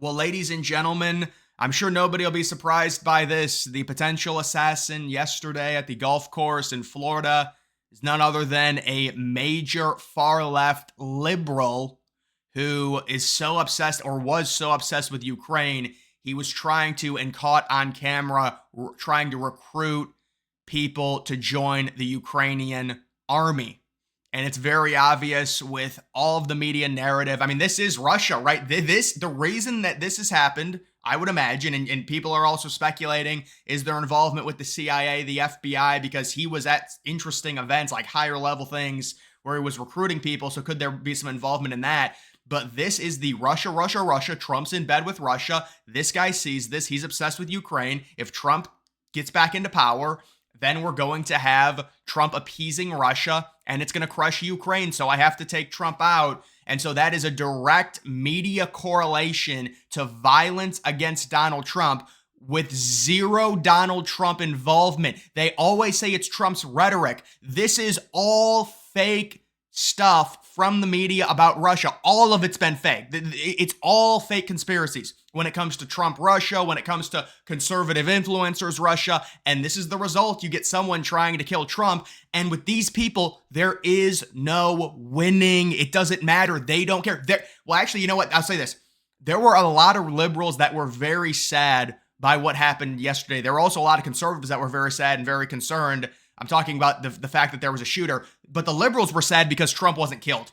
Well, ladies and gentlemen, I'm sure nobody will be surprised by this. The potential assassin yesterday at the golf course in Florida is none other than a major far left liberal who is so obsessed or was so obsessed with Ukraine. He was trying to, and caught on camera, trying to recruit people to join the Ukrainian army. And it's very obvious with all of the media narrative. I mean, this is Russia, right? The reason that this has happened, I would imagine, and people are also speculating, is their involvement with the CIA, the FBI, because he was at interesting events, like higher level things where he was recruiting people. So could there be some involvement in that? But this is the Russia. Trump's in bed with Russia. This guy sees this. He's obsessed with Ukraine. If Trump gets back into power, then we're going to have Trump appeasing Russia, and it's going to crush Ukraine. So I have to take Trump out. And so that is a direct media correlation to violence against Donald Trump with zero Donald Trump involvement. They always say it's Trump's rhetoric. This is all fake stuff from the media about Russia. All of it's been fake. It's all fake conspiracies when it comes to Trump Russia, when it comes to conservative influencers Russia. And this is the result. You get someone trying to kill Trump. And with these people, there is no winning. It doesn't matter. They don't care. Well, actually, you know what? I'll say this. There were a lot of liberals that were very sad by what happened yesterday. There were also a lot of conservatives that were very sad and very concerned. I'm talking about the fact that there was a shooter, but the liberals were sad because Trump wasn't killed.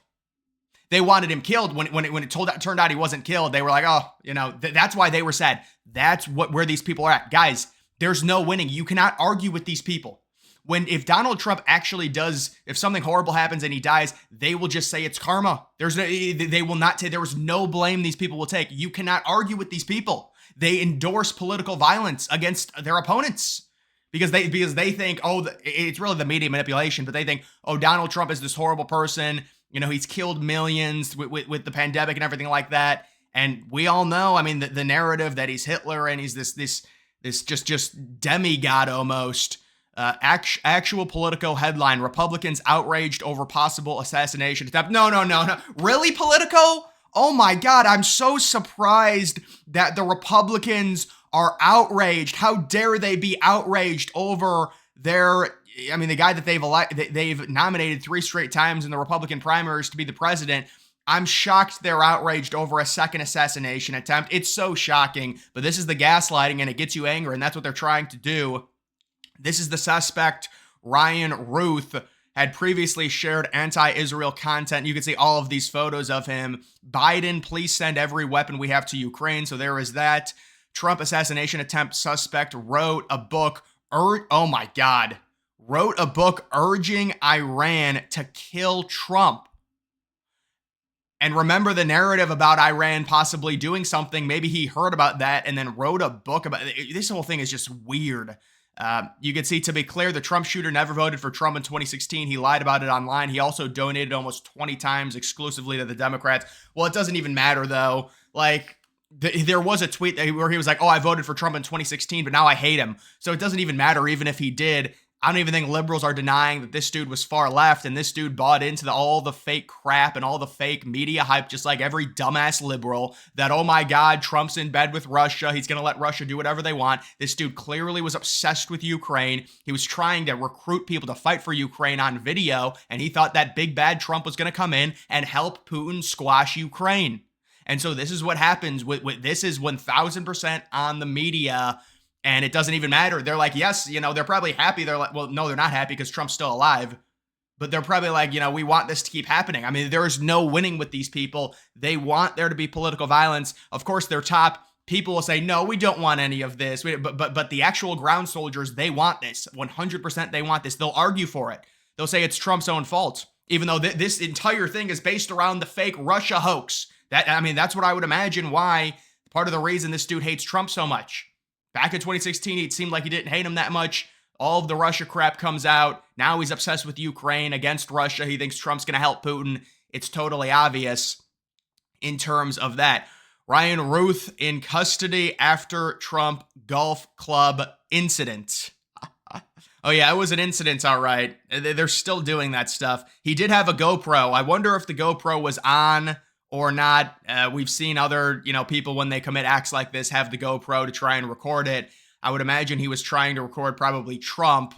They wanted him killed. When it turned out he wasn't killed, they were like, oh, that's why they were sad. That's where these people are at. Guys, there's no winning. You cannot argue with these people. If Donald Trump actually does, if something horrible happens and he dies, they will just say it's karma. They will not take, there was no blame these people will take. You cannot argue with these people. They endorse political violence against their opponents. Because they think, it's really the media manipulation, but they think, Donald Trump is this horrible person. He's killed millions with the pandemic and everything like that. And we all know, I mean, the narrative that he's Hitler and he's this just demigod almost. Actual Politico headline: Republicans outraged over possible assassination attempt. No. Really, Politico? Oh my God, I'm so surprised that the Republicans are outraged. How dare they be outraged over the guy that they've nominated 3 straight times in the Republican primaries to be the president. I'm shocked they're outraged over a second assassination attempt. It's so shocking, but this is the gaslighting and it gets you angry, and that's what they're trying to do. This is the suspect. Ryan Routh had previously shared anti-Israel content. You can see all of these photos of him. Biden, please send every weapon we have to Ukraine. So there is that. Trump assassination attempt suspect wrote a book. Wrote a book urging Iran to kill Trump. And remember the narrative about Iran possibly doing something. Maybe he heard about that and then wrote a book about it. This whole thing is just weird. You can see, to be clear, the Trump shooter never voted for Trump in 2016. He lied about it online. He also donated almost 20 times exclusively to the Democrats. Well, it doesn't even matter, though. There was a tweet where he was like, I voted for Trump in 2016, but now I hate him. So it doesn't even matter even if he did. I don't even think liberals are denying that this dude was far left, and this dude bought into all the fake crap and all the fake media hype, just like every dumbass liberal, that, oh my God, Trump's in bed with Russia. He's going to let Russia do whatever they want. This dude clearly was obsessed with Ukraine. He was trying to recruit people to fight for Ukraine on video, and he thought that big bad Trump was going to come in and help Putin squash Ukraine. And so this is what happens with this is 1000% on the media. And it doesn't even matter. They're like, yes, they're probably happy. They're like, well, no, they're not happy because Trump's still alive. But they're probably like, we want this to keep happening. I mean, there's no winning with these people. They want there to be political violence. Of course, their top people will say, no, we don't want any of this. But the actual ground soldiers, they want this. 100% they want this. They'll argue for it. They'll say it's Trump's own fault, even though this entire thing is based around the fake Russia hoax. That's what I would imagine why part of the reason this dude hates Trump so much. Back in 2016, it seemed like he didn't hate him that much. All of the Russia crap comes out. Now he's obsessed with Ukraine against Russia. He thinks Trump's going to help Putin. It's totally obvious in terms of that. Ryan Routh in custody after Trump golf club incident. Oh yeah, it was an incident, all right. They're still doing that stuff. He did have a GoPro. I wonder if the GoPro was on or not. We've seen other, people when they commit acts like this have the GoPro to try and record it. I would imagine he was trying to record probably Trump,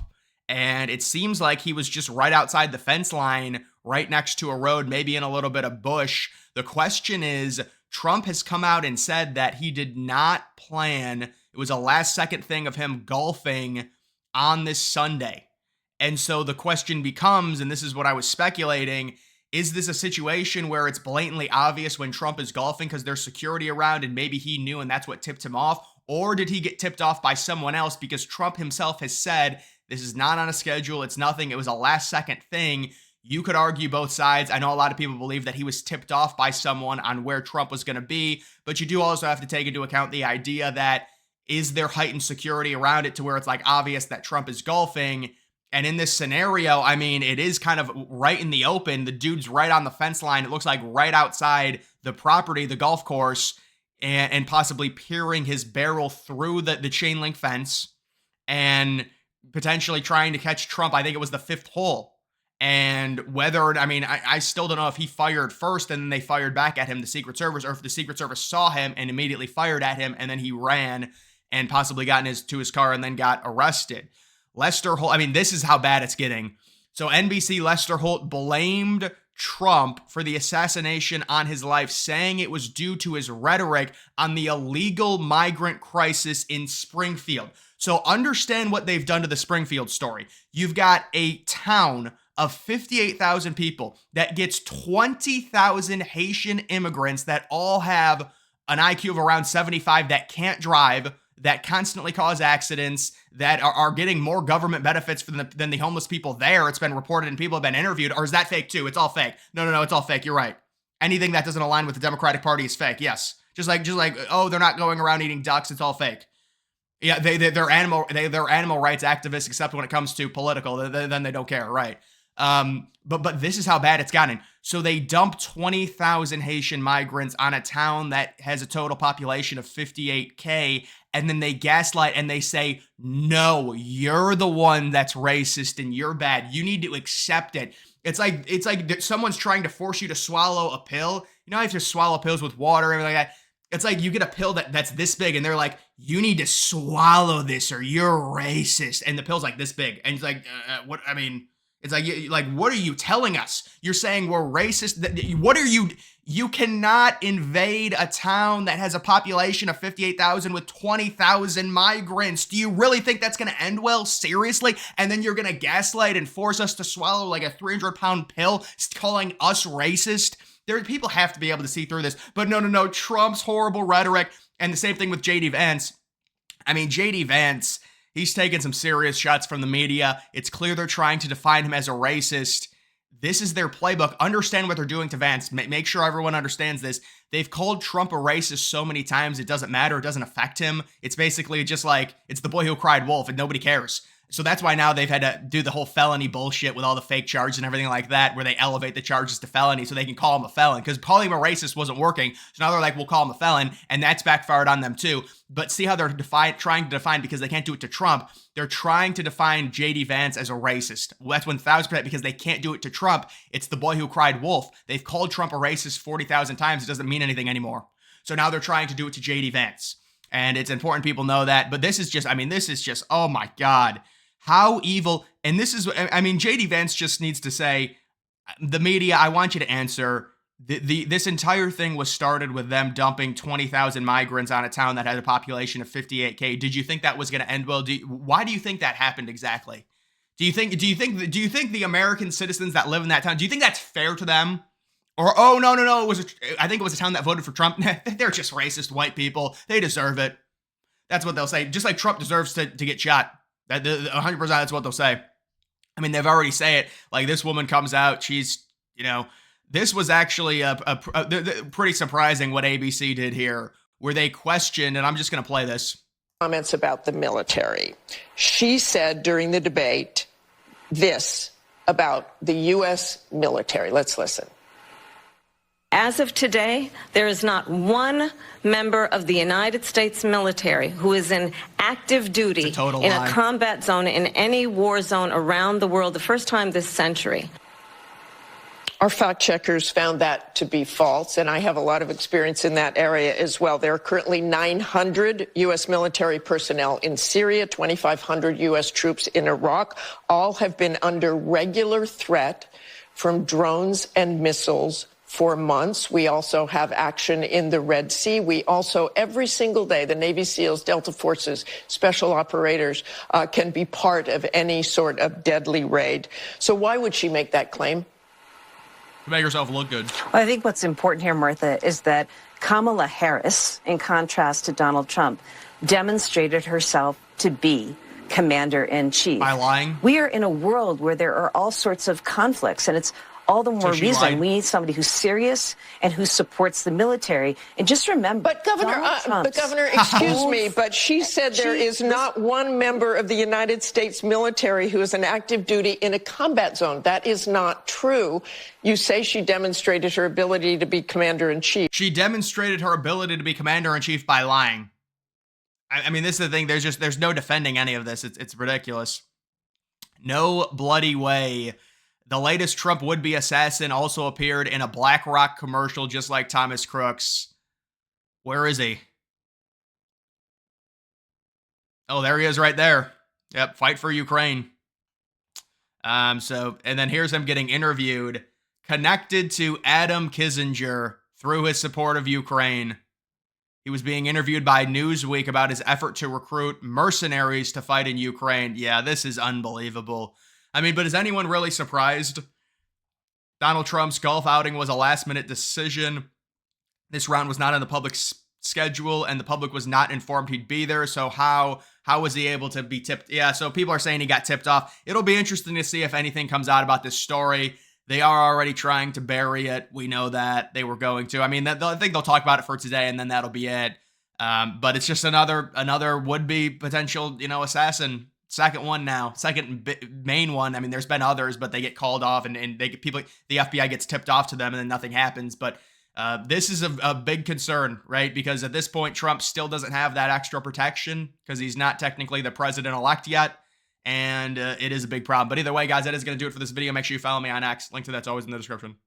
and it seems like he was just right outside the fence line, right next to a road, maybe in a little bit of bush. The question is, Trump has come out and said that he did not plan. It was a last second thing of him golfing on this Sunday. And so the question becomes, and this is what I was speculating, is this a situation where it's blatantly obvious when Trump is golfing because there's security around and maybe he knew and that's what tipped him off? Or did he get tipped off by someone else because Trump himself has said this is not on a schedule, it's nothing, it was a last second thing? You could argue both sides. I know a lot of people believe that he was tipped off by someone on where Trump was going to be, but you do also have to take into account the idea that is there heightened security around it to where it's like obvious that Trump is golfing? And in this scenario, I mean, it is kind of right in the open. The dude's right on the fence line. It looks like right outside the property, the golf course, and possibly peering his barrel through the chain link fence and potentially trying to catch Trump. I think it was the fifth hole. And whether, I still don't know if he fired first and then they fired back at him, the Secret Service, or if the Secret Service saw him and immediately fired at him and then he ran and possibly got to his car and then got arrested. Lester Holt, this is how bad it's getting. So NBC Lester Holt blamed Trump for the assassination on his life, saying it was due to his rhetoric on the illegal migrant crisis in Springfield. So understand what they've done to the Springfield story. You've got a town of 58,000 people that gets 20,000 Haitian immigrants that all have an IQ of around 75 that can't drive, that constantly cause accidents, that are getting more government benefits than the homeless people there. It's been reported and people have been interviewed. Or is that fake too? It's all fake. No, it's all fake. You're right. Anything that doesn't align with the Democratic Party is fake. Yes. Just like, oh, they're not going around eating ducks. It's all fake. Yeah, they're animal rights activists, except when it comes to political. Then they don't care, right? But this is how bad it's gotten. So they dump 20,000 Haitian migrants on a town that has a total population of 58K, and then they gaslight and they say, no, you're the one that's racist and you're bad. You need to accept it. It's like someone's trying to force you to swallow a pill. You know, if you swallow pills with water and everything like that. It's like you get a pill that's this big and they're like, you need to swallow this or you're racist. And the pill's like this big. And it's like, what? It's like, what are you telling us? You're saying we're racist? What are you? You cannot invade a town that has a population of 58,000 with 20,000 migrants. Do you really think that's going to end well? Seriously? And then you're going to gaslight and force us to swallow like a 300-pound pill, calling us racist? People have to be able to see through this. But no. Trump's horrible rhetoric, and the same thing with J.D. Vance. J.D. Vance, he's taken some serious shots from the media. It's clear they're trying to define him as a racist. This is their playbook. Understand what they're doing to Vance. Make sure everyone understands this. They've called Trump a racist so many times, it doesn't matter. It doesn't affect him. It's basically just like, it's the boy who cried wolf, and nobody cares. So that's why now they've had to do the whole felony bullshit with all the fake charges and everything like that, where they elevate the charges to felony so they can call him a felon. Because calling him a racist wasn't working. So now they're like, we'll call him a felon. And that's backfired on them too. But see how they're trying to define, because they can't do it to Trump. They're trying to define J.D. Vance as a racist. Well, that's 1,000%, because they can't do it to Trump. It's the boy who cried wolf. They've called Trump a racist 40,000 times. It doesn't mean anything anymore. So now they're trying to do it to J.D. Vance. And it's important people know that. But this is just, oh my God. How evil. And this is, J.D. Vance just needs to say, the media, I want you to answer. This entire thing was started with them dumping 20,000 migrants on a town that had a population of 58K. Did you think that was going to end well? Why do you think that happened exactly? Do you think the American citizens that live in that town, do you think that's fair to them? Or, oh, no, I think it was a town that voted for Trump. They're just racist white people. They deserve it. That's what they'll say. Just like Trump deserves to get shot. 100% that's what they'll say. They've already say it. Like, this woman comes out, she's, this was actually pretty surprising what ABC did here, where they questioned, and I'm just going to play this. Comments about the military. She said during the debate this about the U.S. military. Let's listen. As of today, there is not one member of the United States military who is in active duty in a combat zone in any war zone around the world, the first time this century. Our fact checkers found that to be false, and I have a lot of experience in that area as well. There are currently 900 U.S. military personnel in Syria, 2,500 U.S. troops in Iraq. All have been under regular threat from drones and missiles for months. We also have action in the Red Sea. We also, every single day, the Navy SEALs, Delta Forces, special operators can be part of any sort of deadly raid. So why would she make that claim? To make herself look good. Well, I think what's important here, Martha, is that Kamala Harris, in contrast to Donald Trump, demonstrated herself to be commander-in-chief. By lying? We are in a world where there are all sorts of conflicts, and it's all the more reason we need somebody who's serious and who supports the military. And just remember, but Governor, excuse me, but she said there is not one member of the United States military who is an active duty in a combat zone. That is not true. You say she demonstrated her ability to be commander-in-chief. She demonstrated her ability to be commander-in-chief by lying. I mean, this is the thing. There's no defending any of this. It's ridiculous. No bloody way. The latest Trump would-be assassin also appeared in a BlackRock commercial just like Thomas Crooks. Where is he? Oh, there he is right there. Yep, fight for Ukraine. And then here's him getting interviewed, connected to Adam Kinzinger through his support of Ukraine. He was being interviewed by Newsweek about his effort to recruit mercenaries to fight in Ukraine. Yeah, this is unbelievable. I mean, but is anyone really surprised? Donald Trump's golf outing was a last-minute decision. This round was not on the public's schedule, and the public was not informed he'd be there. So how was he able to be tipped? Yeah, so people are saying he got tipped off. It'll be interesting to see if anything comes out about this story. They are already trying to bury it. We know that they were going to. I mean, I think they'll talk about it for today, and then that'll be it. But it's just another would-be potential, assassin. Second one now, main one. I mean, there's been others, but they get called off, and the FBI gets tipped off to them, and then nothing happens. But this is a big concern, right? Because at this point, Trump still doesn't have that extra protection because he's not technically the president-elect yet, and it is a big problem. But either way, guys, that is going to do it for this video. Make sure you follow me on X. Link to that's always in the description.